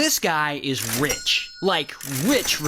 this guy is rich. Like, rich.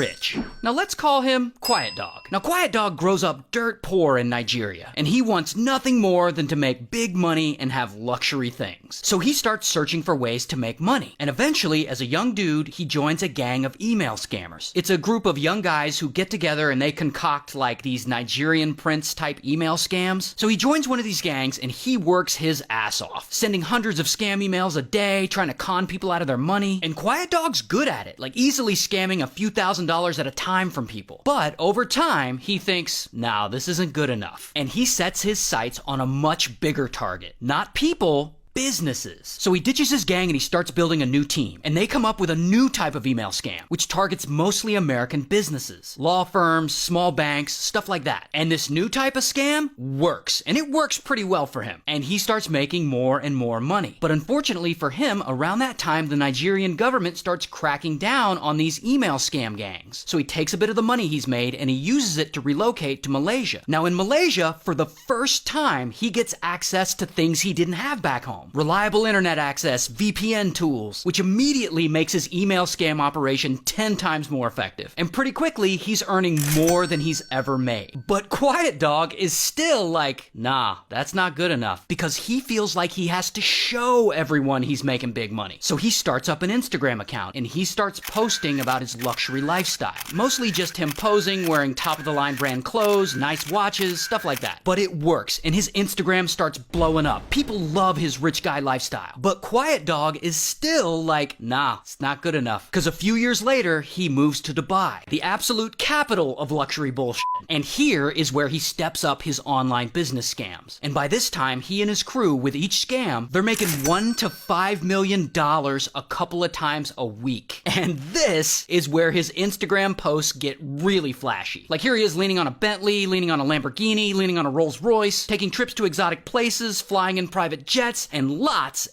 Now let's call him Quiet Dog. Now Quiet Dog grows up dirt poor in Nigeria, and he wants nothing more than to make big money and have luxury things. So he starts searching for ways to make money. And eventually, as a young dude, he joins a gang of email scammers. It's a group of young guys who get together and they concoct like these Nigerian prince type email scams. So he joins one of these gangs and he works his ass off, sending hundreds of scam emails a day, trying to con people out of their money. And Quiet Dog's good at it, like easily scamming a few $1,000s at a time from people. But over time, he thinks, nah, this isn't good enough. And he sets his sights on a much bigger target. Not people, businesses. So he ditches his gang and he starts building a new team. And they come up with a new type of email scam, which targets mostly American businesses, law firms, small banks, stuff like that. And this new type of scam works. And it works pretty well for him. And he starts making more and more money. But unfortunately for him, around that time, the Nigerian government starts cracking down on these email scam gangs. So he takes a bit of the money he's made and he uses it to relocate to Malaysia. Now in Malaysia, for the first time, he gets access to things he didn't have back home. Reliable internet access, VPN tools, which immediately makes his email scam operation 10 times more effective. And pretty quickly, he's earning more than he's ever made. But Quiet Dog is still like, nah, that's not good enough, because he feels like he has to show everyone he's making big money. So he starts up an Instagram account and he starts posting about his luxury lifestyle. Mostly just him posing, wearing top-of-the-line brand clothes, nice watches, stuff like that. But it works, and his Instagram starts blowing up. People love his rich guy lifestyle. But Quiet Dog is still like, nah, it's not good enough. Because a few years later, he moves to Dubai, the absolute capital of luxury bullshit. And here is where he steps up his online business scams. And by this time, he and his crew, with each scam, they're making $1 to $5 million a couple of times a week. And this is where his Instagram posts get really flashy. Like here he is leaning on a Bentley, leaning on a Lamborghini, leaning on a Rolls Royce, taking trips to exotic places, flying in private jets, and lots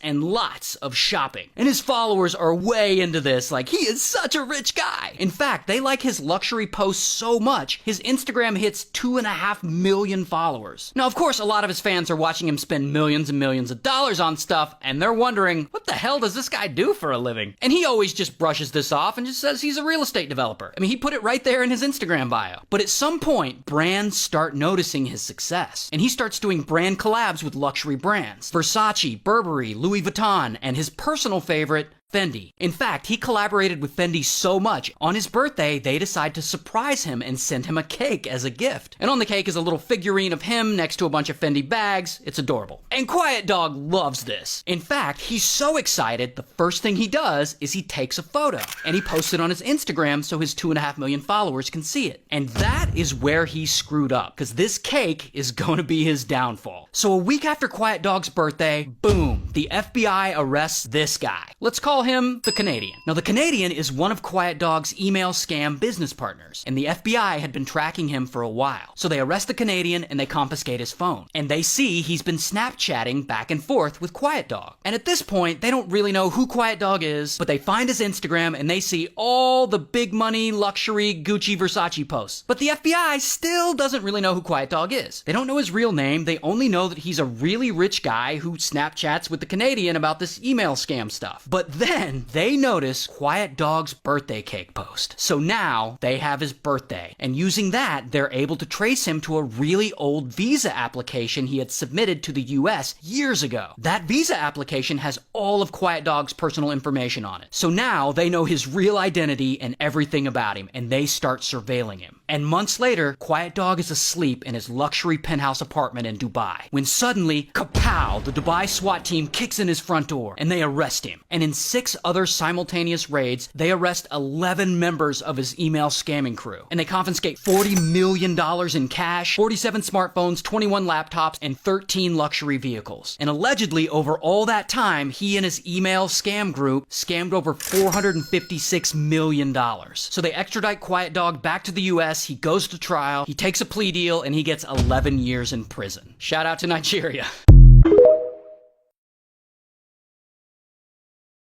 of shopping. And his followers are way into this, like he is such a rich guy. In fact, they like his luxury posts so much, his Instagram hits 2.5 million followers. Now, of course, a lot of his fans are watching him spend millions and millions of dollars on stuff, and they're wondering, what the hell does this guy do for a living? And he always just brushes this off and just says he's a real estate developer. I mean, he put it right there in his Instagram bio. But at some point, brands start noticing his success, and he starts doing brand collabs with luxury brands. Versace, Burberry, Louis Vuitton, and his personal favorite, Fendi. In fact, he collaborated with Fendi so much, on his birthday, they decide to surprise him and send him a cake as a gift. And on the cake is a little figurine of him next to a bunch of Fendi bags. It's adorable. And Quiet Dog loves this. In fact, he's so excited, the first thing he does is he takes a photo and he posts it on his Instagram so his 2.5 million followers can see it. And that is where he screwed up, because this cake is going to be his downfall. So a week after Quiet Dog's birthday, boom, the FBI arrests this guy. Let's call him the Canadian. Now, the Canadian is one of Quiet Dog's email scam business partners, and the FBI had been tracking him for a while. So they arrest the Canadian and they confiscate his phone. And they see he's been Snapchatting back and forth with Quiet Dog. And at this point, they don't really know who Quiet Dog is, but they find his Instagram and they see all the big money, luxury, Gucci, Versace posts. But the FBI still doesn't really know who Quiet Dog is. They don't know his real name. They only know that he's a really rich guy who Snapchats with the Canadian about this email scam stuff. But then they notice Quiet Dog's birthday cake post. So now they have his birthday. And using that, they're able to trace him to a really old visa application he had submitted to the US years ago. That visa application has all of Quiet Dog's personal information on it. So now they know his real identity and everything about him, and they start surveilling him. And months later, Quiet Dog is asleep in his luxury penthouse apartment in Dubai, when suddenly, kapow, the Dubai SWAT team kicks in his front door, and they arrest him. And in 6 other simultaneous raids, they arrest 11 members of his email scamming crew. And they confiscate $40 million in cash, 47 smartphones, 21 laptops, and 13 luxury vehicles. And allegedly, over all that time, he and his email scam group scammed over $456 million. So they extradite Quiet Dog back to the US. He goes to trial, he takes a plea deal, and he gets 11 years in prison. Shout out to Nigeria.